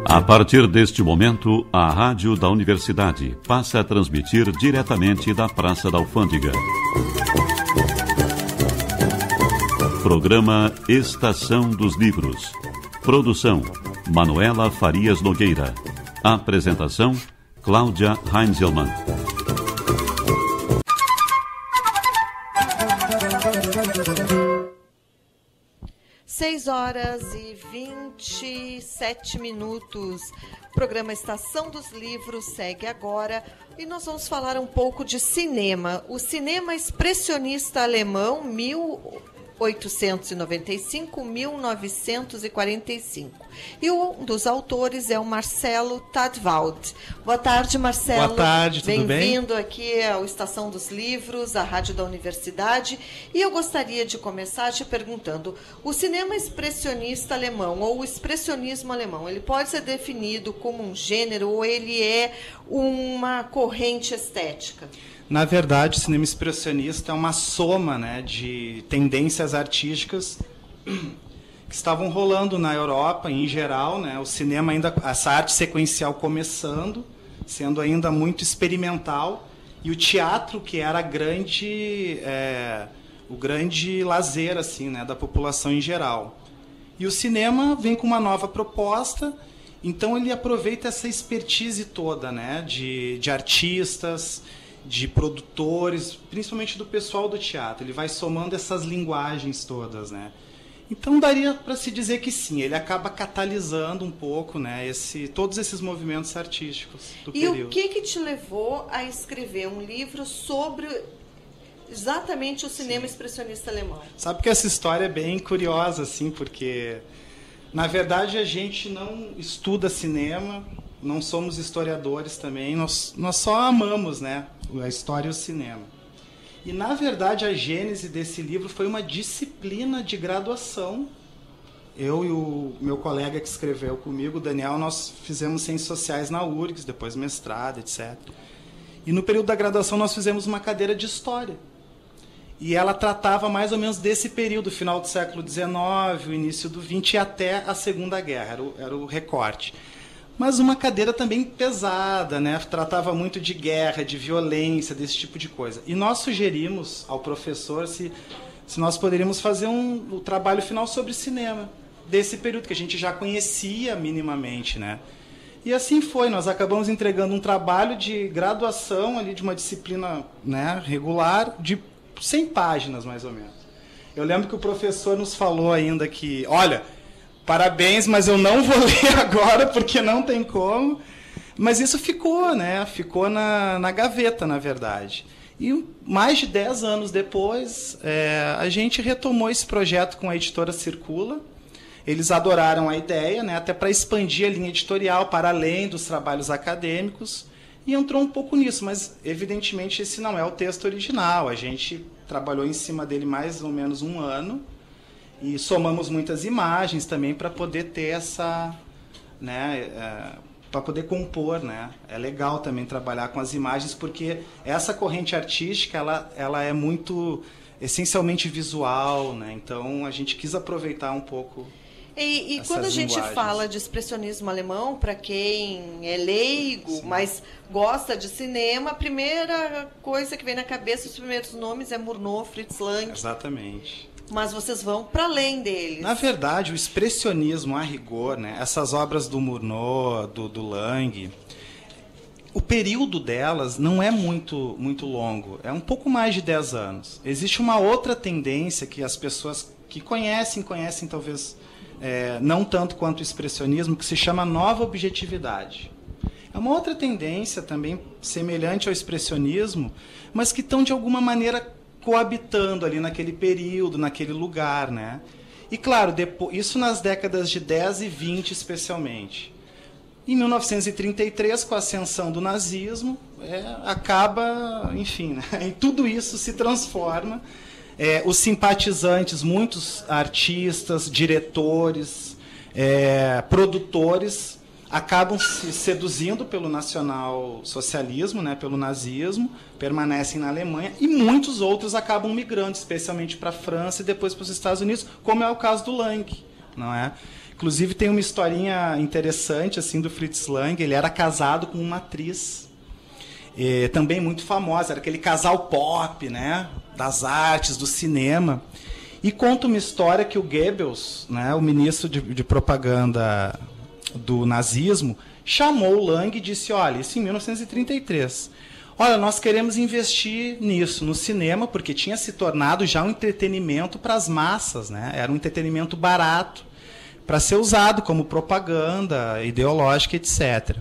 A partir deste momento, a Rádio da Universidade passa a transmitir diretamente da Praça da Alfândega. Programa Estação dos Livros. Produção: Manuela Farias Nogueira. Apresentação: Cláudia Heinzelmann. 6h27. O programa Estação dos Livros segue agora e nós vamos falar um pouco de cinema. O cinema expressionista alemão, 1895-1945. E um dos autores é o Marcelo Tadwald. Boa tarde, Marcelo. Boa tarde, tudo bem? Bem-vindo aqui ao Estação dos Livros, a Rádio da Universidade. E eu gostaria de começar te perguntando, o cinema expressionista alemão, ou o expressionismo alemão, ele pode ser definido como um gênero ou ele é uma corrente estética? Na verdade, o cinema expressionista é uma soma, né, de tendências artísticas que estavam rolando na Europa em geral, né, o cinema ainda, essa arte sequencial começando, sendo ainda muito experimental, e o teatro que era o grande lazer assim, né, da população em geral. E o cinema vem com uma nova proposta, então ele aproveita essa expertise toda, né, de artistas, de produtores, principalmente do pessoal do teatro. Ele vai somando essas linguagens todas, né? Então daria para se dizer que sim, ele acaba catalisando um pouco, né, todos esses movimentos artísticos do período. E o que te levou a escrever um livro sobre exatamente o cinema expressionista alemão? Sabe que essa história é bem curiosa, assim, porque na verdade a gente não estuda cinema, não somos historiadores também, nós só amamos, né, a história e o cinema. E, na verdade, a gênese desse livro foi uma disciplina de graduação. Eu e o meu colega que escreveu comigo, o Daniel, nós fizemos Ciências Sociais na URGS, depois mestrado, etc. E, no período da graduação, nós fizemos uma cadeira de História. E ela tratava mais ou menos desse período, final do século XIX, o início do XX e até a Segunda Guerra, era o recorte. Mas uma cadeira também pesada, né? Tratava muito de guerra, de violência, desse tipo de coisa. E nós sugerimos ao professor se nós poderíamos fazer um trabalho final sobre cinema, desse período que a gente já conhecia minimamente, né? E assim foi, nós acabamos entregando um trabalho de graduação ali, de uma disciplina, né, regular, de 100 páginas mais ou menos. Eu lembro que o professor nos falou ainda que, olha, parabéns, mas eu não vou ler agora, porque não tem como. Mas isso ficou, né? Ficou na gaveta, na verdade. E mais de 10 anos depois, a gente retomou esse projeto com a editora Circula. Eles adoraram a ideia, né? Até para expandir a linha editorial para além dos trabalhos acadêmicos. E entrou um pouco nisso, mas evidentemente esse não é o texto original. A gente trabalhou em cima dele mais ou menos um ano. E somamos muitas imagens também para poder ter essa, né, para poder compor, né? É legal também trabalhar com as imagens porque essa corrente artística ela é muito essencialmente visual, né? Então a gente quis aproveitar um pouco. E quando a gente fala de expressionismo alemão, para quem é leigo, sim, mas gosta de cinema, a primeira coisa que vem na cabeça, os primeiros nomes é Murnau, Fritz Lang. Exatamente. Mas vocês vão para além deles. Na verdade, o expressionismo, a rigor, né, essas obras do Murnau, do Lang, o período delas não é muito longo, é um pouco mais de 10 anos. Existe uma outra tendência que as pessoas que conhecem talvez não tanto quanto o expressionismo, que se chama nova objetividade. É uma outra tendência também semelhante ao expressionismo, mas que estão de alguma maneira coabitando ali naquele período, naquele lugar, né? E claro, isso nas décadas de 10 e 20 especialmente. Em 1933, com a ascensão do nazismo, acaba, enfim, né? E tudo isso se transforma. Os simpatizantes, muitos artistas, diretores, produtores, acabam se seduzindo pelo nacional-socialismo, né, pelo nazismo, permanecem na Alemanha, e muitos outros acabam migrando, especialmente para a França e depois para os Estados Unidos, como é o caso do Lang, não é? Inclusive tem uma historinha interessante assim do Fritz Lang. Ele era casado com uma atriz também muito famosa, era aquele casal pop, né, das artes, do cinema. E conta uma história que o Goebbels, né, o ministro de propaganda do nazismo, chamou o Lang e disse, olha, isso em 1933, olha, nós queremos investir nisso, no cinema, porque tinha se tornado já um entretenimento para as massas, né? Era um entretenimento barato para ser usado como propaganda ideológica, etc.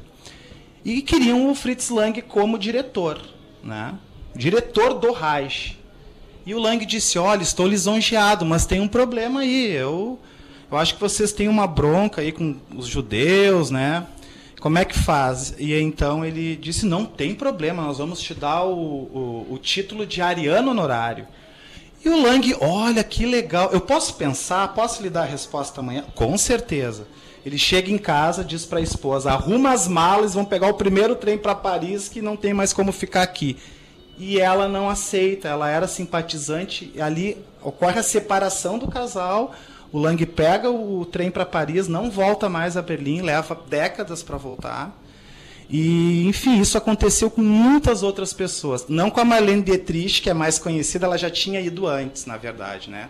E queriam o Fritz Lang como diretor, né? Diretor do Reich. E o Lang disse, olha, estou lisonjeado, mas tem um problema aí, eu acho que vocês têm uma bronca aí com os judeus, né? Como é que faz? E então ele disse, não tem problema, nós vamos te dar o título de ariano honorário. E o Lang, olha, que legal, eu posso pensar, posso lhe dar a resposta amanhã? Com certeza. Ele chega em casa, diz para a esposa, arruma as malas, vão pegar o primeiro trem para Paris, que não tem mais como ficar aqui. E ela não aceita, ela era simpatizante, ali ocorre a separação do casal, o Lang pega o trem para Paris, não volta mais a Berlim, leva décadas para voltar. E, enfim, isso aconteceu com muitas outras pessoas. Não com a Marlene Dietrich, que é mais conhecida, ela já tinha ido antes, na verdade, né?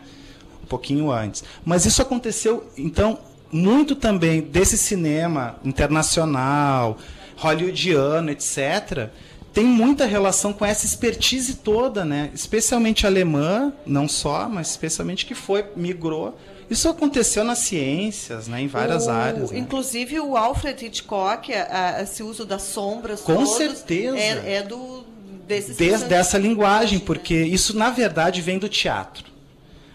Um pouquinho antes. Mas isso aconteceu, então, muito também desse cinema internacional, hollywoodiano, etc., tem muita relação com essa expertise toda, né? Especialmente alemã, não só, mas especialmente que migrou. Isso aconteceu nas ciências, né? Em várias áreas. Né? Inclusive o Alfred Hitchcock, esse uso das sombras. Com certeza. Dessa linguagem, porque isso, na verdade, vem do teatro.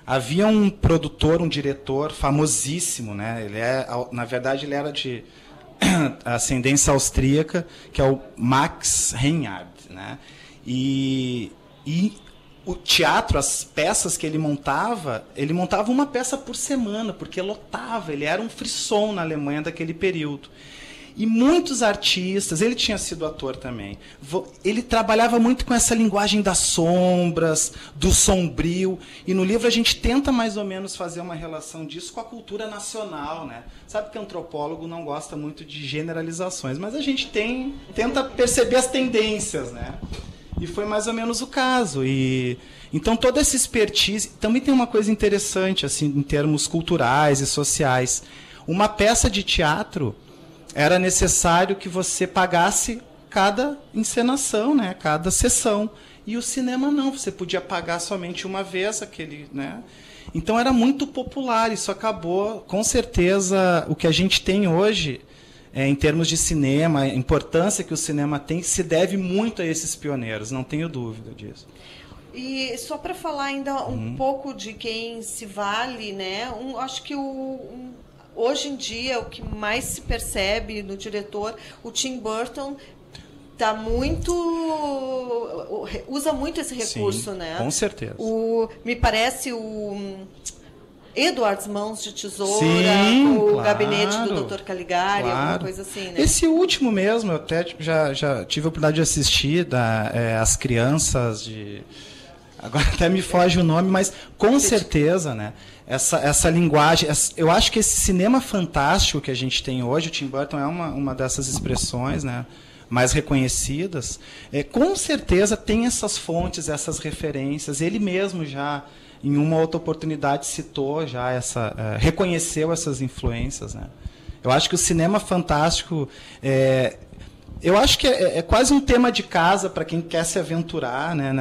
Havia um produtor, um diretor famosíssimo, né? Na verdade, ele era de ascendência austríaca, que é o Max Reinhardt, né? E o teatro, as peças que ele montava uma peça por semana, porque lotava, ele era um frisson na Alemanha daquele período. E muitos artistas, ele tinha sido ator também, ele trabalhava muito com essa linguagem das sombras, do sombrio, e no livro a gente tenta mais ou menos fazer uma relação disso com a cultura nacional, né? Sabe que antropólogo não gosta muito de generalizações, mas a gente tenta perceber as tendências, né? E foi mais ou menos o caso. Então toda essa expertise, também tem uma coisa interessante assim, em termos culturais e sociais. Uma peça de teatro era necessário que você pagasse cada encenação, né? Cada sessão. E o cinema não, você podia pagar somente uma vez aquele, né? Então era muito popular, isso acabou, com certeza, o que a gente tem hoje, em termos de cinema, a importância que o cinema tem, se deve muito a esses pioneiros, não tenho dúvida disso. E só para falar ainda um pouco de quem se vale, né? Acho que hoje em dia, o que mais se percebe no diretor, o Tim Burton usa muito esse recurso. Sim, né? Com certeza. Me parece o Edward Mãos de Tesoura, sim, o claro, Gabinete do Dr. Caligari, claro. Alguma coisa assim, né? Esse último mesmo, eu até já tive a oportunidade de assistir, As Crianças de... Agora até me foge o nome, mas com certeza, né? Essa linguagem, eu acho que esse cinema fantástico que a gente tem hoje, o Tim Burton é uma dessas expressões, né, mais reconhecidas, com certeza tem essas fontes, essas referências. Ele mesmo já, em uma outra oportunidade, citou, reconheceu essas influências. Né? Eu acho que o cinema fantástico... eu acho que é quase um tema de casa para quem quer se aventurar, né,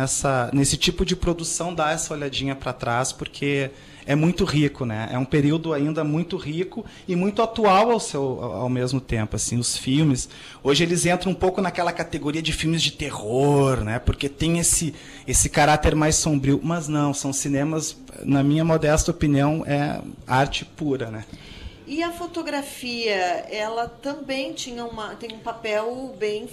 nesse tipo de produção, dar essa olhadinha para trás, porque é muito rico, né? É um período ainda muito rico e muito atual ao mesmo tempo. Assim, os filmes, hoje eles entram um pouco naquela categoria de filmes de terror, né? Porque tem esse caráter mais sombrio, mas não, são cinemas, na minha modesta opinião, é arte pura, né? E a fotografia, ela também tem um papel bem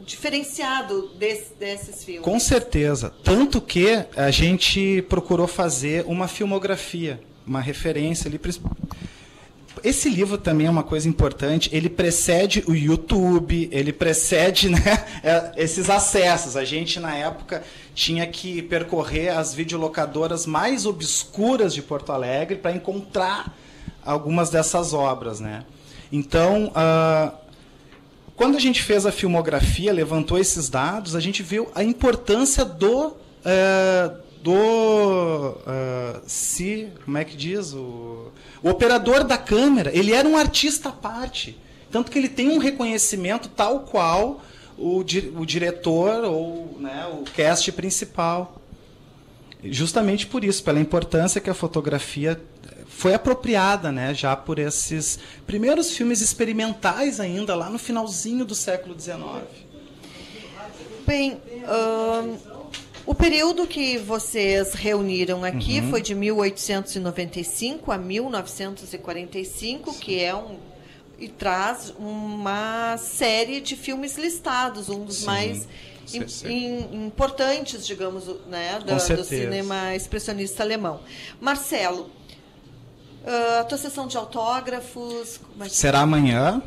diferenciado desses filmes. Com certeza. Tanto que a gente procurou fazer uma filmografia, uma referência ali. Esse livro também é uma coisa importante. Ele precede o YouTube, ele precede, né, esses acessos. A gente, na época, tinha que percorrer as videolocadoras mais obscuras de Porto Alegre para encontrar algumas dessas obras, né? Então, quando a gente fez a filmografia, levantou esses dados, a gente viu a importância como é que diz? O operador da câmera, ele era um artista à parte. Tanto que ele tem um reconhecimento tal qual o diretor ou, né, o cast principal. Justamente por isso, pela importância que a fotografia foi apropriada, né, já por esses primeiros filmes experimentais ainda, lá no finalzinho do século XIX. Bem, o período que vocês reuniram aqui foi de 1895 a 1945, que é e traz uma série de filmes listados, um dos mais importantes, digamos, né, do cinema expressionista alemão. Marcelo, a tua sessão de autógrafos... Será amanhã,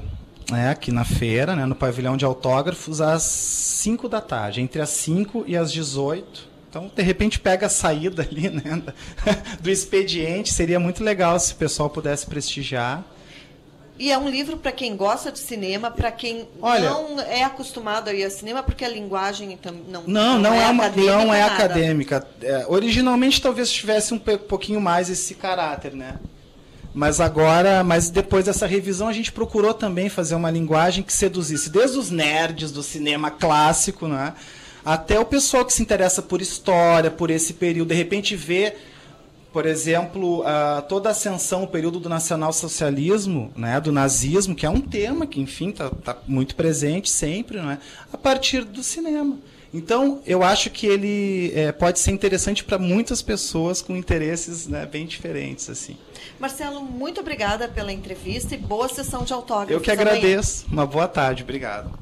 né, aqui na feira, né, no pavilhão de autógrafos, às 5 da tarde, entre as 5 e as 18. Então, de repente, pega a saída ali, né, do expediente. Seria muito legal se o pessoal pudesse prestigiar. E é um livro para quem gosta de cinema, para quem não é acostumado a ir ao cinema, porque a linguagem não é acadêmica. Originalmente, talvez tivesse um pouquinho mais esse caráter, né? Mas depois dessa revisão, a gente procurou também fazer uma linguagem que seduzisse desde os nerds do cinema clássico, né, até o pessoal que se interessa por história, por esse período, de repente vê, por exemplo, toda a ascensão, o período do nacionalsocialismo, né, do nazismo, que é um tema que, enfim, está muito presente sempre, né, a partir do cinema. Então, eu acho que ele pode ser interessante para muitas pessoas com interesses, né, bem diferentes, assim. Marcelo, muito obrigada pela entrevista e boa sessão de autógrafos. Eu que agradeço. Uma boa tarde. Obrigado.